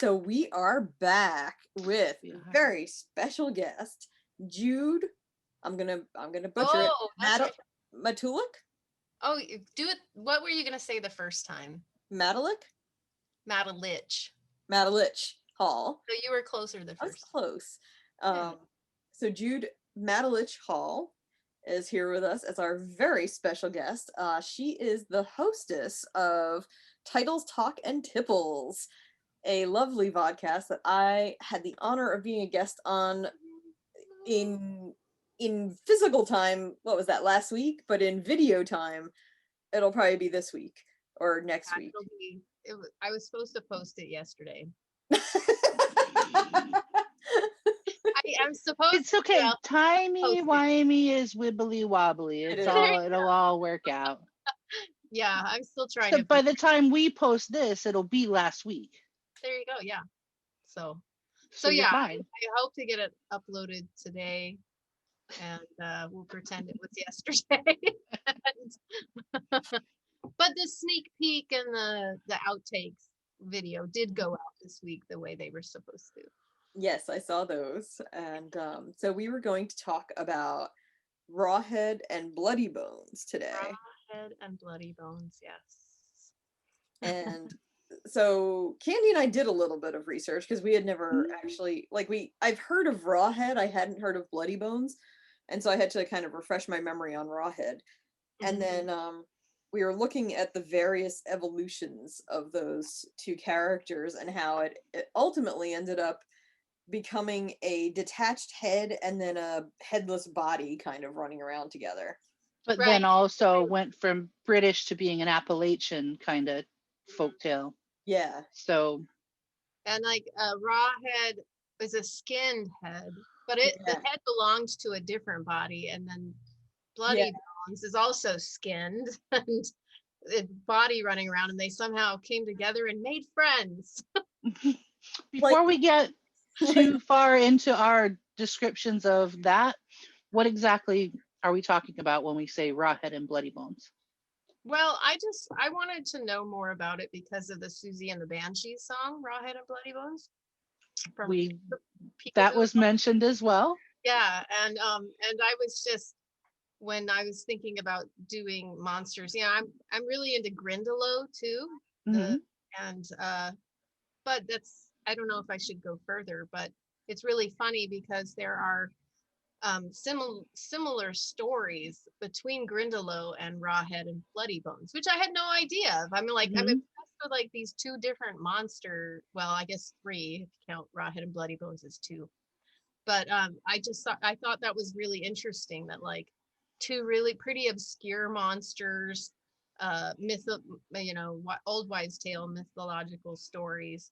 So we are back with a very special guest, Jude. I'm gonna butcher it. Oh, that's right. Matulich? Oh, do it. What were you gonna say the first time? Matulich? Matalich. Matulich-Hall. So you were closer the I was first. close. Yeah. So Jude Matulich-Hall is here with us as our very special guest. She is the hostess of Titles Talk and Tipples, a lovely vodcast that I had the honor of being a guest on in physical time. What was that, last week? But in video time, it'll probably be this week or next week. It'll be. I was supposed to post it yesterday. I'm supposed. It's okay. Well, Timey wimey is wibbly wobbly. It It's is. all it'll all work out. Yeah, I'm still trying So to. by the time we post this, it'll be last week. There you go. Yeah. So So you're yeah, fine. I hope to get it uploaded today, and we'll pretend it was yesterday. But the sneak peek and the outtakes video did go out this week the way they were supposed to. Yes, I saw those. And so we were going to talk about Rawhead and Bloodybones today. Rawhead and Bloodybones, yes. And so Candy and I did a little bit of research because we had never actually, I've heard of Rawhead, I hadn't heard of Bloodybones, and so I had to kind of refresh my memory on Rawhead. And then we were looking at the various evolutions of those two characters and how it ultimately ended up becoming a detached head and then a headless body kind of running around together. But then also went from British to being an Appalachian kind of folktale. Yeah. So. And like Rawhead is a skinned head, but the head belongs to a different body, and then Bloodybones is also skinned and body running around, and they somehow came together and made friends. Before we get too far into our descriptions of that, what exactly are we talking about when we say Rawhead and Bloodybones? Well, I wanted to know more about it because of the Susie and the Banshees song, Rawhead and Bloodybones. That was mentioned as well. Yeah, and I was just, when I was thinking about doing monsters, I'm really into Grindylow too. But I don't know if I should go further, but it's really funny because there are similar stories between Grindylow and Rawhead and Bloodybones, which I had no idea of. I'm impressed with like these two different monster. Well, I guess three if you count Rawhead and Bloodybones as two. But I thought that was really interesting that like two really pretty obscure monsters, old wives' tale mythological stories,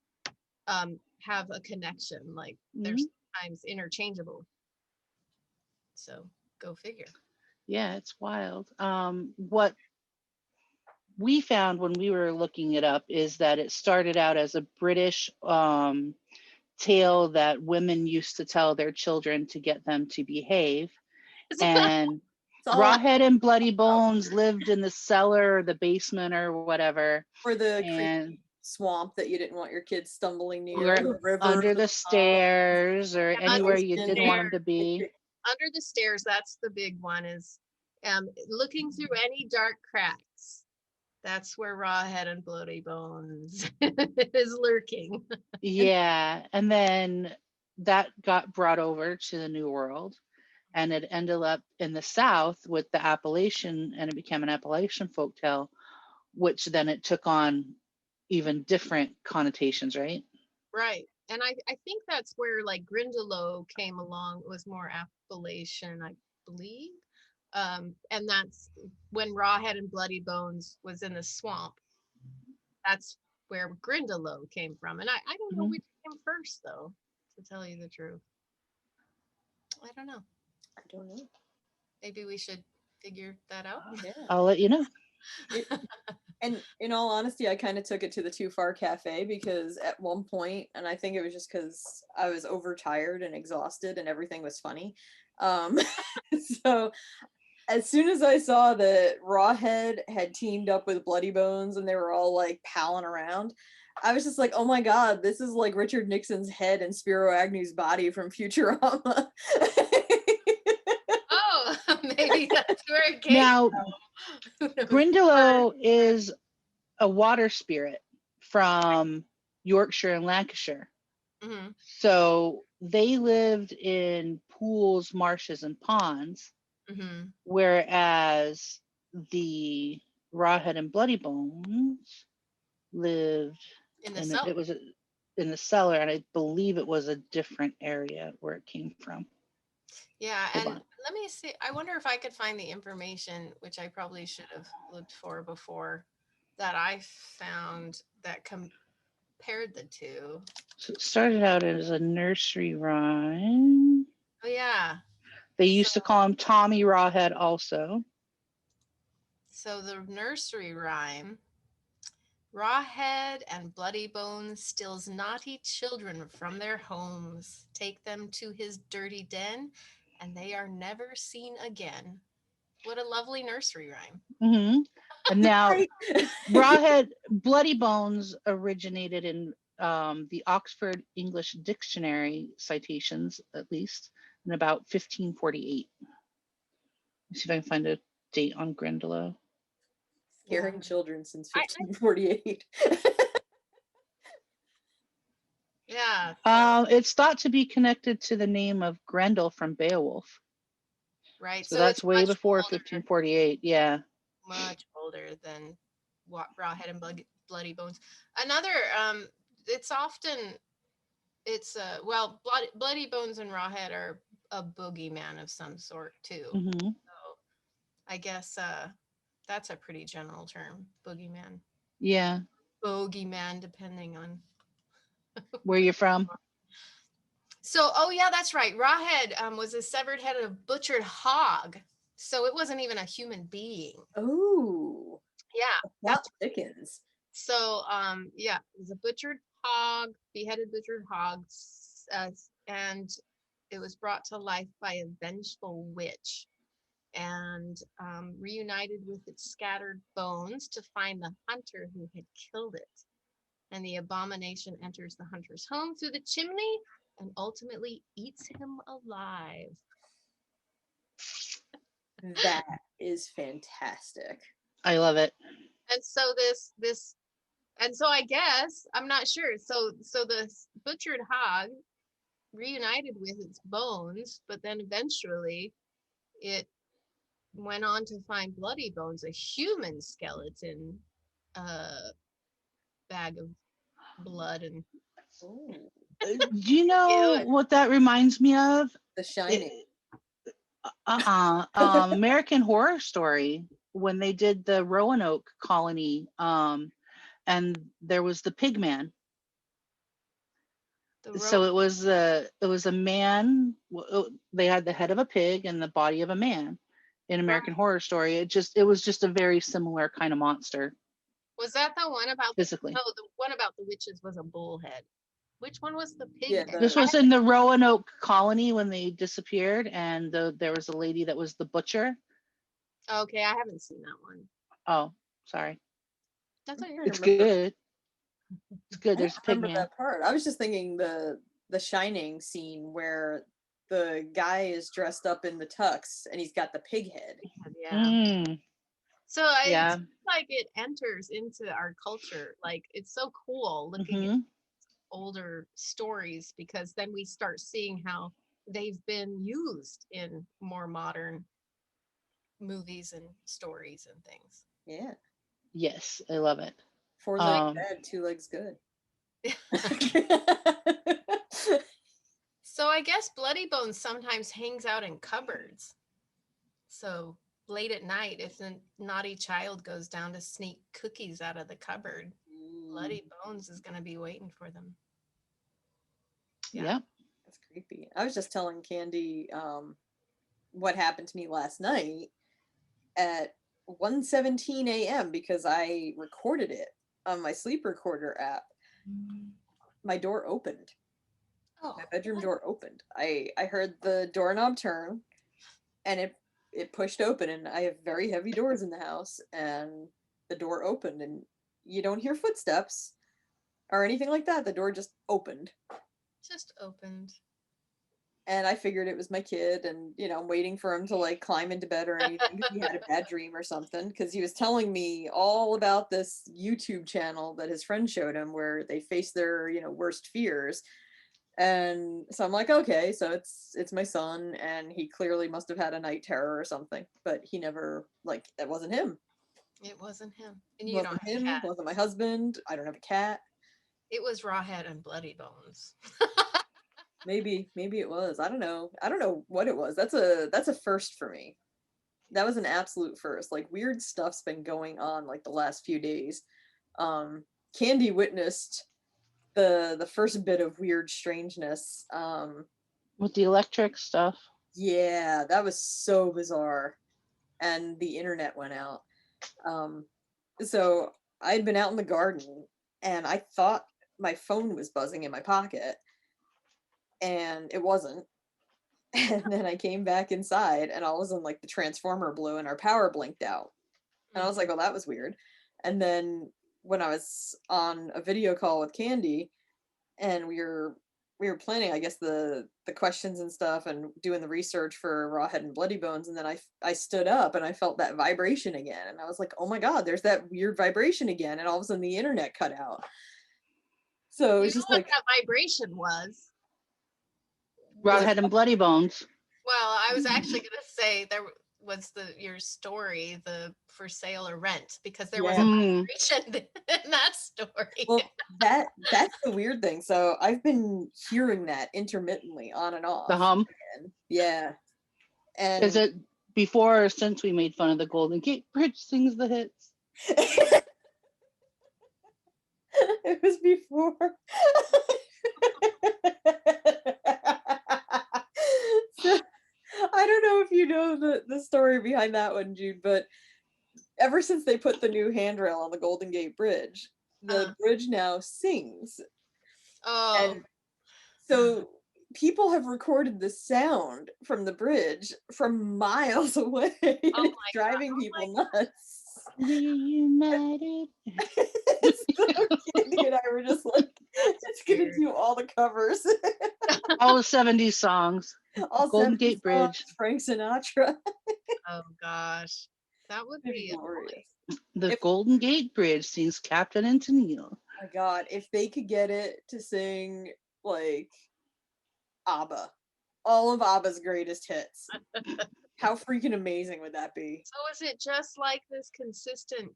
have a connection. Like they're sometimes interchangeable. So go figure. Yeah, it's wild. What we found when we were looking it up is that it started out as a British tale that women used to tell their children to get them to behave. And Rawhead and Bloodybones lived in the cellar or the basement or whatever. Or the swamp that you didn't want your kids stumbling near. Or under the stairs or anywhere you didn't want them to be. Under the stairs, that's the big one, is looking through any dark cracks. That's where Rawhead and Bloodybones is lurking. Yeah, and then that got brought over to the New World, and it ended up in the South with the Appalachian, and it became an Appalachian folktale, which then it took on even different connotations, right? Right. And I think that's where like Grindylow came along. It was more Appalachian, I believe. And that's when Rawhead and Bloodybones was in the swamp. That's where Grindylow came from. And I don't know which came first, though, to tell you the truth. I don't know. Maybe we should figure that out. Yeah. I'll let you know. And in all honesty, I kind of took it to the Too Far Cafe because at one point, and I think it was just because I was overtired and exhausted and everything was funny. So as soon as I saw that Rawhead had teamed up with Bloodybones and they were all like palling around, I was just like, oh my god, this is like Richard Nixon's head and Spiro Agnew's body from Futurama. Oh, maybe that's where it came Now, from. Who knows? Grindylow is a water spirit from Yorkshire and Lancashire. Mhm. So they lived in pools, marshes, and ponds, Mhm. whereas the Rawhead and Bloodybones lived In the in cellar. it was in the cellar, and I believe it was a different area where it came from. Yeah, Hold and on. let me see. I wonder if I could find the information, which I probably should have looked for before, that I found that compared the two. So it started out as a nursery rhyme. Oh yeah. They used to So, call him Tommy Rawhead also. so the nursery rhyme: Rawhead and Bloodybones steals naughty children from their homes, take them to his dirty den, and they are never seen again. What a lovely nursery rhyme. Hmm. And now Right? Rawhead Bloodybones originated in the Oxford English Dictionary citations, at least, in about 1548. Let's see if I can find a date on Grindylow. Scaring Yeah. children since I 1548. yeah. So It's thought to be connected to the name of Grendel from Beowulf. right. So So it's that's way much before older, 1548. Yeah. much older than Rawhead and Bloodybones. Another, it's often well, Bloodybones and Rawhead are a boogeyman of some sort too. Hmm. So I guess that's a pretty general term, boogeyman, Yeah. bogeyman, depending on. Where you from? So, oh yeah, that's right. Rawhead was a severed head of a butchered hog, so it wasn't even a human being. Oh, Yeah, plot that's thickens. so. Yeah, it was a butchered hog, beheaded butchered hogs, and it was brought to life by a vengeful witch, and reunited with its scattered bones to find the hunter who had killed it. And the abomination enters the hunter's home through the chimney and ultimately eats him alive. That is fantastic. I love it. And so and so I guess I'm not sure. So the butchered hog reunited with its bones, but then eventually it went on to find Bloodybones, a human skeleton, bag of blood and Ooh, Do you know ew. what that reminds me of? The Shining. It, American Horror Story, when they did the Roanoke colony, and there was the pig man. So it was a man. They had the head of a pig and the body of a man. In American Horror Story, it was just a very similar kind of monster Was that the one about physically. no, the one about the witches was a bullhead. Which one was the pig Yeah, head? This was in the Roanoke colony when they disappeared, and there was a lady that was the butcher. Okay, I haven't seen that one. Oh, sorry. That's okay. It's good. It's good. I don't There's a pig remember man. that part. I was just thinking the Shining scene where the guy is dressed up in the tux and he's got the pig head. Yeah. Mm, So yeah. it's like it enters into our culture. Like it's so cool looking at Hmm. older stories because then we start seeing how they've been used in more modern movies and stories and things. Yeah. Yes, I love it. 4 legs bad, 2 legs good. So I guess Bloodybones sometimes hangs out in cupboards. So late at night, if the naughty child goes down to sneak cookies out of the cupboard, Bloodybones is going to be waiting for them. Yeah. Yep. That's creepy. I was just telling Candy what happened to me last night at 1:17 a.m. because I recorded it on my sleep recorder app. My door opened. Oh, My bedroom door opened. I heard the doorknob turn and it pushed open, and I have very heavy doors in the house, and the door opened and you don't hear footsteps, or anything like that. The door just opened. Just opened. And I figured it was my kid, and I'm waiting for him to like climb into bed or anything because he had a bad dream or something. Because he was telling me all about this YouTube channel that his friend showed him where they face their worst fears. And so I'm like, okay, so it's my son, and he clearly must have had a night terror or something, but he never that wasn't him. It wasn't him, and you Wasn't don't have him. cats. Wasn't my husband. I don't have a cat. It was Rawhead and Bloodybones. Maybe it was. I don't know. I don't know what it was. That's a first for me. That was an absolute first. Like, weird stuff's been going on like the last few days. Candy witnessed the first bit of weird strangeness. With the electric stuff. Yeah, that was so bizarre. And the internet went out. So I'd been out in the garden and I thought my phone was buzzing in my pocket, and it wasn't. And then I came back inside and all of a sudden like the transformer blew and our power blinked out. And I was like, well, that was weird. And then when I was on a video call with Candy and we were planning, I guess, the questions and stuff and doing the research for Rawhead and Bloodybones, and then I stood up and I felt that vibration again, and I was like, oh my god, there's that weird vibration again, and all of a sudden the internet cut out. So it's just what like that vibration was. Rawhead and Bloodybones. Well, I was actually going to say there was your story, the for sale or rent, because there was a vibration in that story. Well, that's the weird thing. So I've been hearing that intermittently on and off. The hum. Again. Yeah. And is it before or since we made fun of the Golden Gate Bridge sings the hits? It was before. So, I don't know if you know the story behind that one, Jude, but ever since they put the new handrail on the Golden Gate Bridge, the bridge now sings. Oh. And so people have recorded the sound from the bridge from miles away. Oh driving people nuts. Reunited. So Candy and I were just like, it's gonna do all the covers. All the 70s songs. All Golden 70s Gate Bridge. songs, Frank Sinatra. Oh gosh. That would be glorious. The Golden Gate Bridge sings Captain and Tennille. Oh my god, if they could get it to sing like ABBA, all of ABBA's greatest hits, how freaking amazing would that be? So is it just like this consistent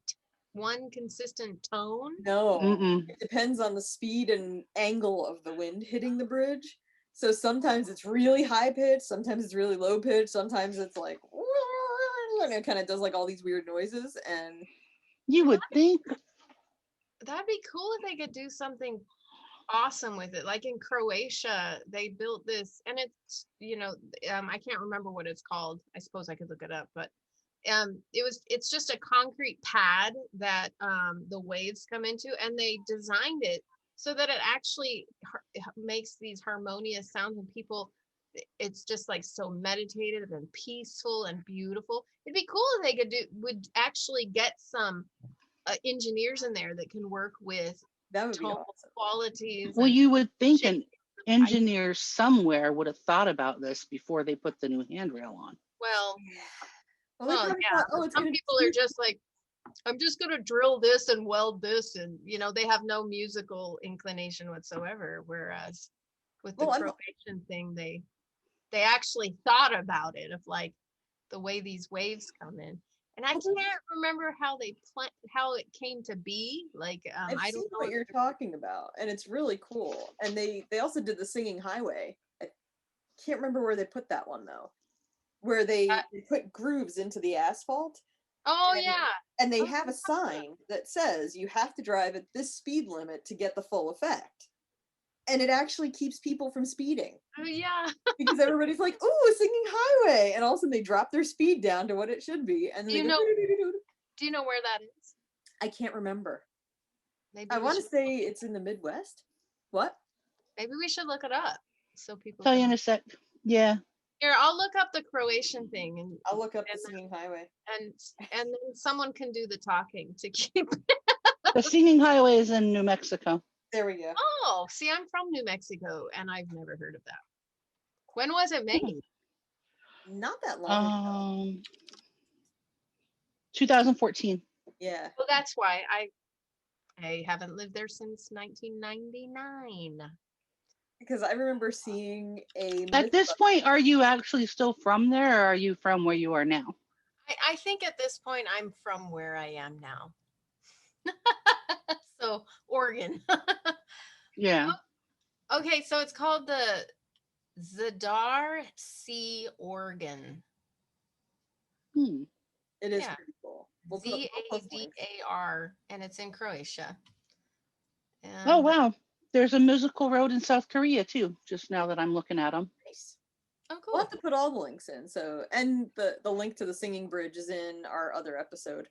tone? No, Mm-mm. it depends on the speed and angle of the wind hitting the bridge. So sometimes it's really high pitched, sometimes it's really low pitched, sometimes it's like, and it kind of does like all these weird noises. And you would think that'd be cool if they could do something awesome with it. Like in Croatia, they built this, and it's I can't remember what it's called. I suppose I could look it up, but it's just a concrete pad that the waves come into, and they designed it so that it actually makes these harmonious sounds, and people, it's just like so meditative and peaceful and beautiful. It'd be cool if they would actually get some engineers in there that can work with that would be tonal awesome. qualities. well, you would think an engineer somewhere would have thought about this before they put the new handrail on. Well, yeah. Some people are just like, I'm just going to drill this and weld this, and they have no musical inclination whatsoever. Whereas with the Croatian thing, they actually thought about it, of like the way these waves come in. And I can't remember how how it came to be. Like, I don't know what you're talking about, and it's really cool. And they also did the Singing Highway. I can't remember where they put that one though, where they put grooves into the asphalt. Oh, and they have a sign that says you have to drive at this speed limit to get the full effect. And it actually keeps people from speeding. Oh, yeah. Because everybody's like, "Ooh, a singing highway," and all of a sudden they drop their speed down to what it should be. And do you know where that is? I can't remember. Maybe I want to say it's in the Midwest. What? Maybe we should look it up so people. Tell you in a sec. Yeah. Here, I'll look up the Croatian thing, and I'll look up the Singing Highway. And then someone can do the talking to keep. The Singing Highway is in New Mexico. There we go. Oh, see, I'm from New Mexico and I've never heard of that. When was it made? Not that long ago. 2014. Yeah. Well, that's why I haven't lived there since 1999. Because I remember seeing a At this point, are you actually still from there, or are you from where you are now? I think at this point I'm from where I am now. So Oregon. Yeah. Okay, so it's called the Zadar Sea Organ. It is Yeah. pretty cool. Zadar, and it's in Croatia. And Oh wow, there's a musical road in South Korea too. Just now that I'm looking at them. Nice. Oh, cool. We'll have to put all the links in. So, and the link to the singing bridge is in our other episode.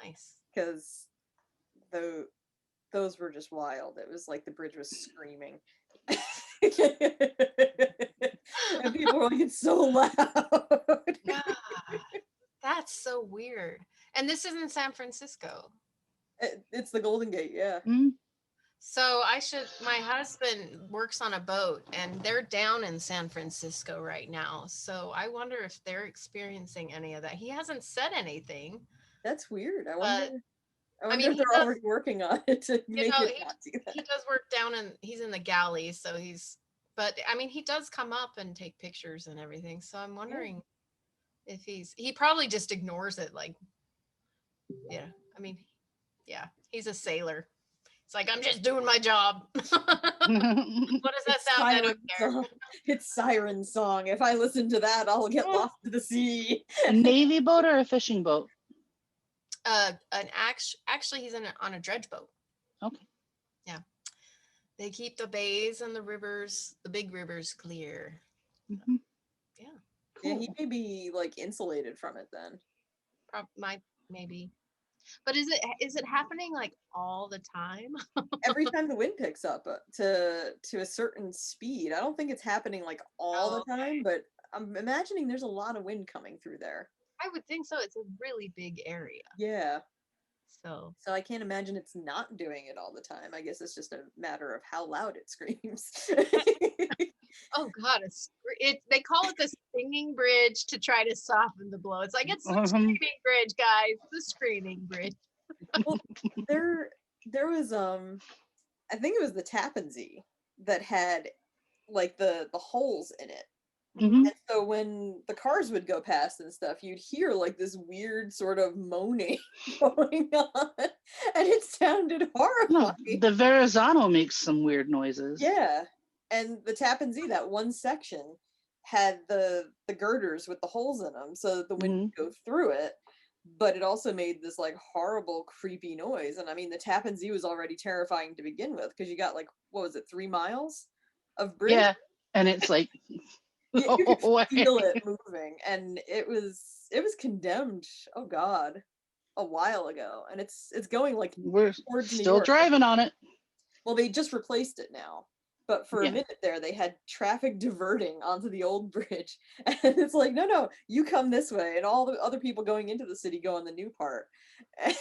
Nice. Because those were just wild. It was like the bridge was screaming. And people were like, it's so loud. Yeah. That's so weird. And this is in San Francisco. It's the Golden Gate, yeah. Mm-hmm. So my husband works on a boat and they're down in San Francisco right now. So I wonder if they're experiencing any of that. He hasn't said anything. That's weird. I But, wonder if they're already working on it to make it not do that. He does work he's in the galley. So but I mean, he does come up and take pictures and everything. So I'm wondering if he probably just ignores it. Like, yeah, I mean, yeah, he's a sailor. It's like, I'm just doing my job. What does that sound? I don't care. It's Siren Song. If I listen to that, I'll get lost to the sea. A Navy boat or a fishing boat? Actually, he's on a dredge boat. Okay. Yeah. They keep the bays and the rivers, the big rivers, clear. Mm-hmm. Yeah. Cool. Yeah, he may be like insulated from it then. Maybe. But is it happening like all the time? Every time the wind picks up to a certain speed. I don't think it's happening like all the time, but I'm imagining there's a lot of wind coming through there. I would think so. It's a really big area. Yeah. So I can't imagine it's not doing it all the time. I guess it's just a matter of how loud it screams. Oh God, they call it the singing bridge to try to soften the blow. It's like, it's the screaming bridge, guys. The screaming bridge. Well, there was I think it was the Tappan Zee that had like the holes in it. Mm-hmm. And so when the cars would go past and stuff, you'd hear like this weird sort of moaning going on, and it sounded horrifying. No, the Verrazano makes some weird noises. Yeah, and the Tappan Zee, that one section, had the girders with the holes in them, so that the wind would go through it. But it also made this like horrible, creepy noise. And I mean, the Tappan Zee was already terrifying to begin with because you got like, what was it, 3 miles of bridge? Yeah, and it's like. You could feel it moving, and it was condemned. Oh God, a while ago, and it's going like we're still driving on it. Well, they just replaced it now, but for a minute there, they had traffic diverting onto the old bridge, and it's like, no, you come this way, and all the other people going into the city go on the new part, and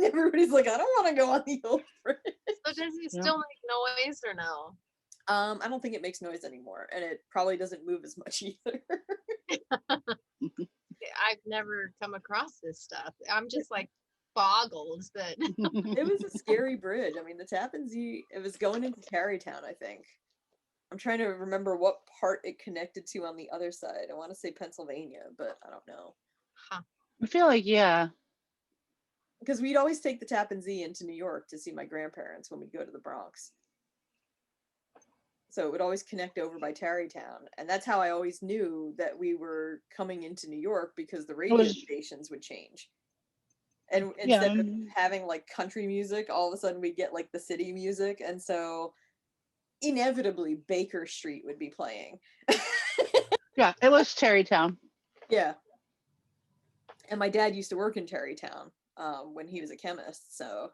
everybody's like, I don't want to go on the old bridge. So does he still make noise or no? I don't think it makes noise anymore, and it probably doesn't move as much either. I've never come across this stuff. I'm just like boggled that it was a scary bridge. I mean, the Tappan Zee, it was going into Tarrytown, I think. I'm trying to remember what part it connected to on the other side. I want to say Pennsylvania, but I don't know. I feel like, yeah. Because we'd always take the Tappan Zee into New York to see my grandparents when we'd go to the Bronx. So it would always connect over by Tarrytown. And that's how I always knew that we were coming into New York, because the radio stations would change. And instead of having like country music, all of a sudden we get like the city music. And so inevitably Baker Street would be playing. Yeah, it was Tarrytown. Yeah. And my dad used to work in Tarrytown when he was a chemist. So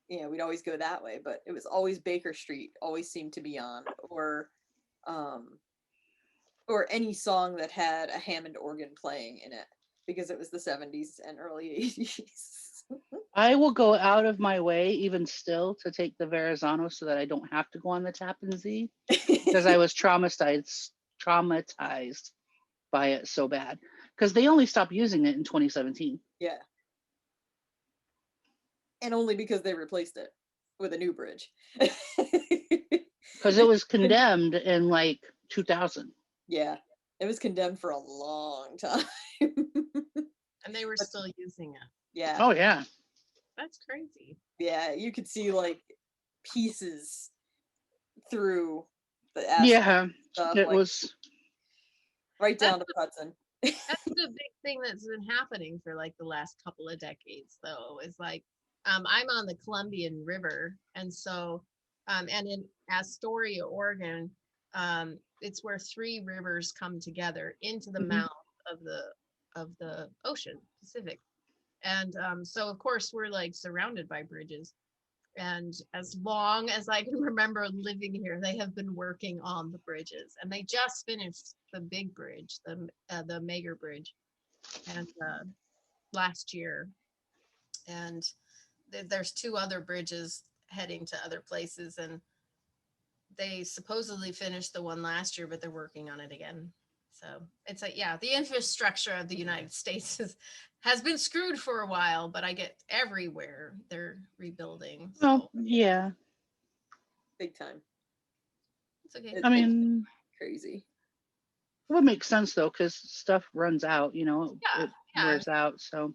yeah, we'd always go that way, but it was always Baker Street always seemed to be on, or any song that had a Hammond organ playing in it. because it was the 70s and early 80s. I will go out of my way, even still, to take the Verrazano so that I don't have to go on the Tappan Zee, because I was traumatized by it so bad. Because they only stopped using it in 2017. Yeah. And only because they replaced it with a new bridge. Because it was condemned in like 2000. Yeah. It was condemned for a long time. And they were still using it. Yeah. Oh, yeah. That's crazy. Yeah. You could see like pieces through the asphalt Yeah. stuff, It like was. right down to Hudson. That's the big thing that's been happening for like the last couple of decades, though, is like I'm on the Columbian River, and so and in Astoria, Oregon, it's where three rivers come together into the Mhm. mouth of the ocean, Pacific. And so of course we're like surrounded by bridges. And as long as I can remember living here, they have been working on the bridges, and they just finished the big bridge, the Mager Bridge, and last year. And there's two other bridges heading to other places, and they supposedly finished the one last year, but they're working on it again. So it's like, yeah, the infrastructure of the United States has been screwed for a while, but I get everywhere they're rebuilding. So Well, yeah. Big time. it's okay. I mean, Crazy. it would make sense though, because stuff runs out. Yeah, It yeah. wears out. So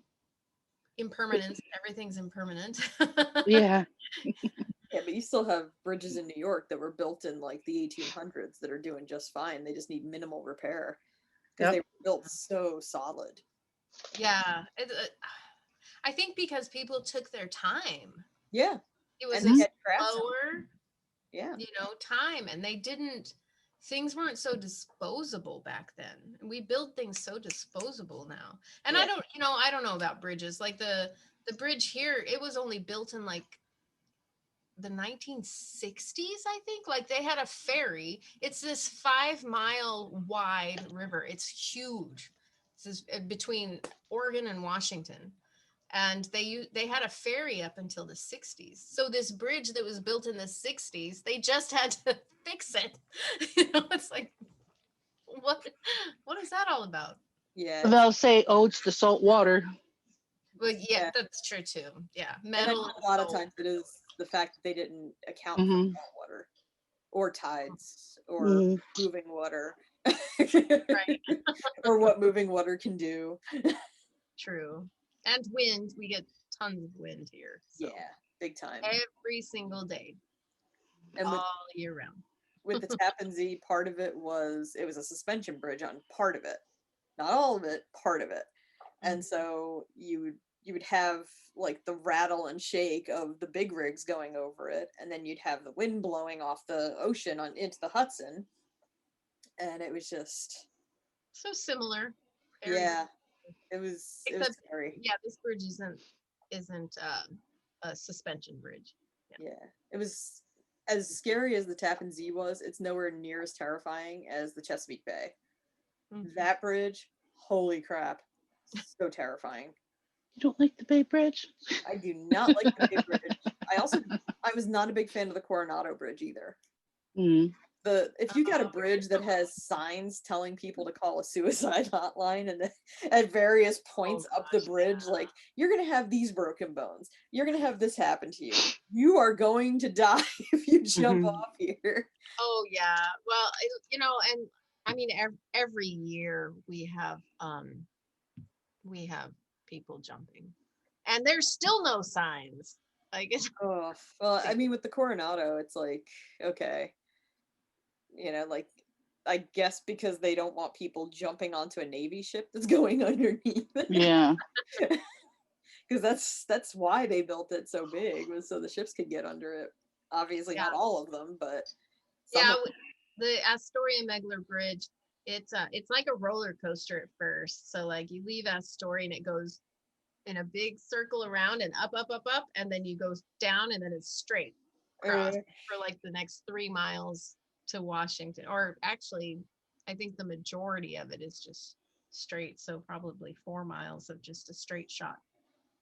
Impermanence, everything's impermanent. yeah. Yeah, but you still have bridges in New York that were built in like the 1800s that are doing just fine. They just need minimal repair because Yep. they were built so solid. Yeah, I think because people took their time. Yeah. It was And a they had crafts. slower, Yeah. time, and things weren't so disposable back then. And we build things so disposable now. And Yeah. I don't know about bridges. Like the bridge here, it was only built in like the 1960s, I think. Like they had a ferry. It's this 5-mile wide river. It's huge. This is between Oregon and Washington. And they had a ferry up until the 60s. So this bridge that was built in the 60s, they just had to fix it. It's like, what is that all about? Yeah. They'll say, "Oh, it's the salt water." Well, yeah, Yeah. that's true too. Yeah, And I metal. know a lot of times it is the fact that they didn't account for Mhm. salt water or tides or Mhm. moving water. Right. Or what moving water can do. True. And wind. We get tons of wind here. So Yeah, big time. every single day, And all year round. with the Tappan Zee, part of it was a suspension bridge on part of it, not all of it, part of it. And so you would have like the rattle and shake of the big rigs going over it, and then you'd have the wind blowing off the ocean on into the Hudson, and it was just So similar. Very yeah, it was Except, scary. yeah, this bridge isn't a suspension bridge. Yeah, it was as scary as the Tappan Zee was. It's nowhere near as terrifying as the Chesapeake Bay. Mhm. That bridge, holy crap, so terrifying. You don't like the Bay Bridge? I do not like the Bay Bridge. I was not a big fan of the Coronado Bridge either. Mm. If you got a bridge that has signs telling people to call a suicide hotline, and then at various points up the bridge, like, you're gonna have these broken bones, you're gonna have this happen to you, you are going to die if you jump off here. Oh yeah. Well, and I mean every year we have people jumping, and there's still no signs. Like it's Oh, well, I mean, with the Coronado, it's like, okay, like, I guess because they don't want people jumping onto a Navy ship that's going underneath it. Yeah. Because that's why they built it so big, was so the ships could get under it. Obviously, not all of them, but some yeah, of them. the Astoria Megler Bridge. It's like a roller coaster at first. So like you leave Astoria and it goes in a big circle around and up, up, up, up, and then you go down and then it's straight across for like the next 3 miles to Washington. Or actually, I think the majority of it is just straight, so probably 4 miles of just a straight shot.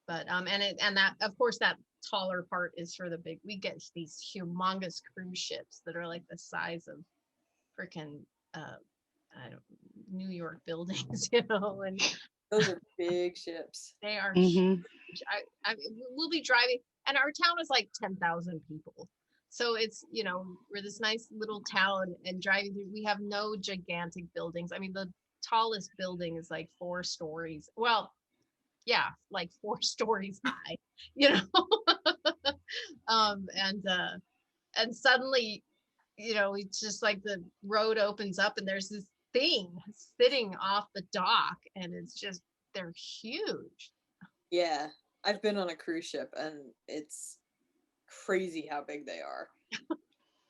But and that, of course, that taller part is for the big. We get these humongous cruise ships that are like the size of freaking I don't New York buildings, you know, and Those are big ships. they are Mm-hmm. huge. We'll be driving, and our town is like 10,000 people. So it's, you know, we're this nice little town, and driving through, we have no gigantic buildings. I mean, the tallest building is like 4 stories. Well, yeah, like 4 stories high, you know. And suddenly, you know, it's just like the road opens up and there's this thing sitting off the dock, and it's just, they're huge. Yeah, I've been on a cruise ship, and it's crazy how big they are.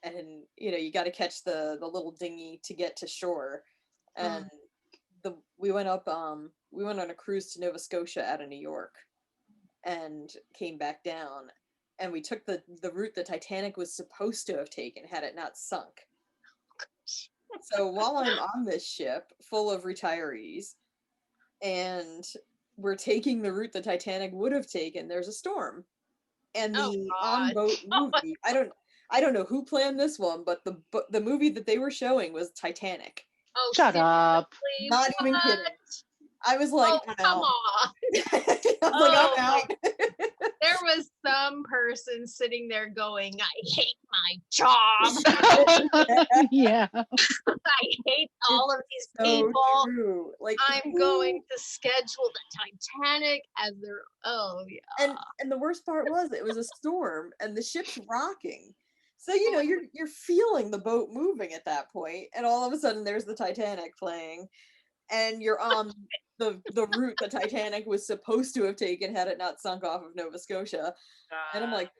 And you know, you got to catch the little dinghy to get to shore. And we went on a cruise to Nova Scotia out of New York, and came back down, and we took the route the Titanic was supposed to have taken had it not sunk. So while I'm on this ship full of retirees, and we're taking the route the Titanic would have taken, there's a storm. And the on boat movie, I don't know who planned this one, but the movie that they were showing was Titanic. Oh, Shut up. Not even kidding. I was like, oh, come on. I was like, I'm out. There was some person sitting there going, I hate my job. Yeah. I hate all of these So people. true. Like, I'm going to schedule the Titanic as their, oh yeah. And the worst part was it was a storm and the ship's rocking. So, you know, you're feeling the boat moving at that point, and all of a sudden there's the Titanic playing, and you're on the route the Titanic was supposed to have taken had it not sunk off of Nova Scotia. And I'm like,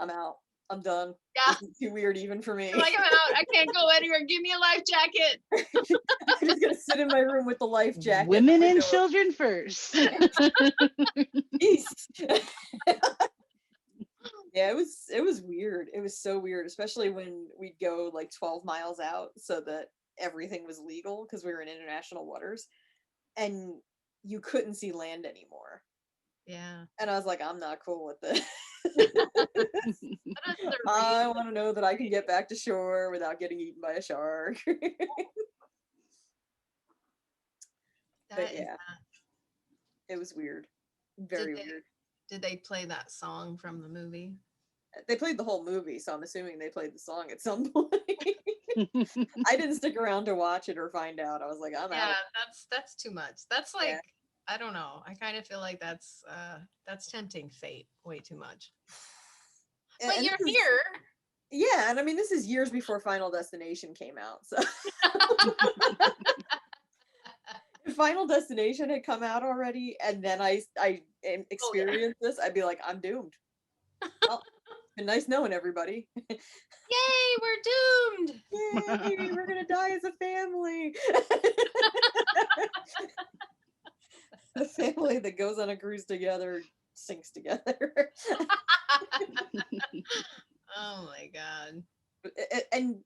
I'm out. I'm done. Yeah. This is too weird even for me. I'm like, I'm out. I can't go anywhere. Give me a life jacket. I'm just gonna sit in my room with the life jacket. Women and children first. Yeah, it was weird. It was so weird, especially when we'd go like 12 miles out so that everything was legal because we were in international waters, and you couldn't see land anymore. Yeah. And I was like, I'm not cool with this. I want to know that I can get back to shore without getting eaten by a shark. But yeah, it was weird. Very weird. Did they play that song from the movie? They played the whole movie, so I'm assuming they played the song at some point. I didn't stick around to watch it or find out. I was like, I'm out. Yeah, that's too much. That's like, I don't know. I kind of feel like that's tempting fate way too much. But and you're here. Yeah, and I mean, this is years before Final Destination came out, so. If Final Destination had come out already, and then I experienced this, I'd be like, I'm doomed. Well, it's been nice knowing everybody. Yay, we're doomed! Yay, we're gonna die as a family. The family that goes on a cruise together sinks together. Oh my god. And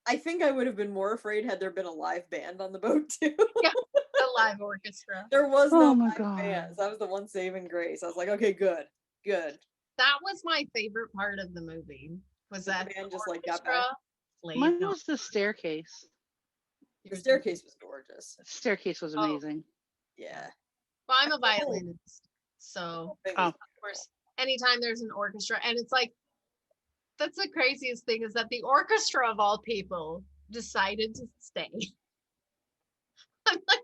I think I would have been more afraid had there been a live band on the boat too. Yeah, the live orchestra. There was no live band. So that was the one saving grace. I was like, okay, good. That was my favorite part of the movie. Was that the band just like got back? Mine was the staircase. The staircase was gorgeous. The staircase was amazing. Yeah. Well, I'm a violinist, so of course, anytime there's an orchestra, and it's like, that's the craziest thing is that the orchestra of all people decided to stay. I'm like,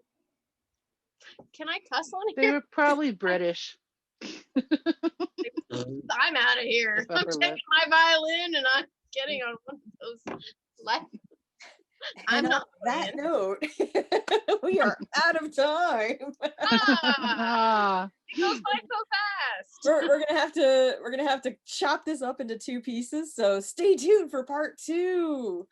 can I cuss on here? They were probably British. I'm out of here. I'm taking my violin and I'm getting on one of those lights. I'm not on that note. We are out of time. It goes by so fast. We're gonna have to chop this up into 2 pieces. So stay tuned for part 2.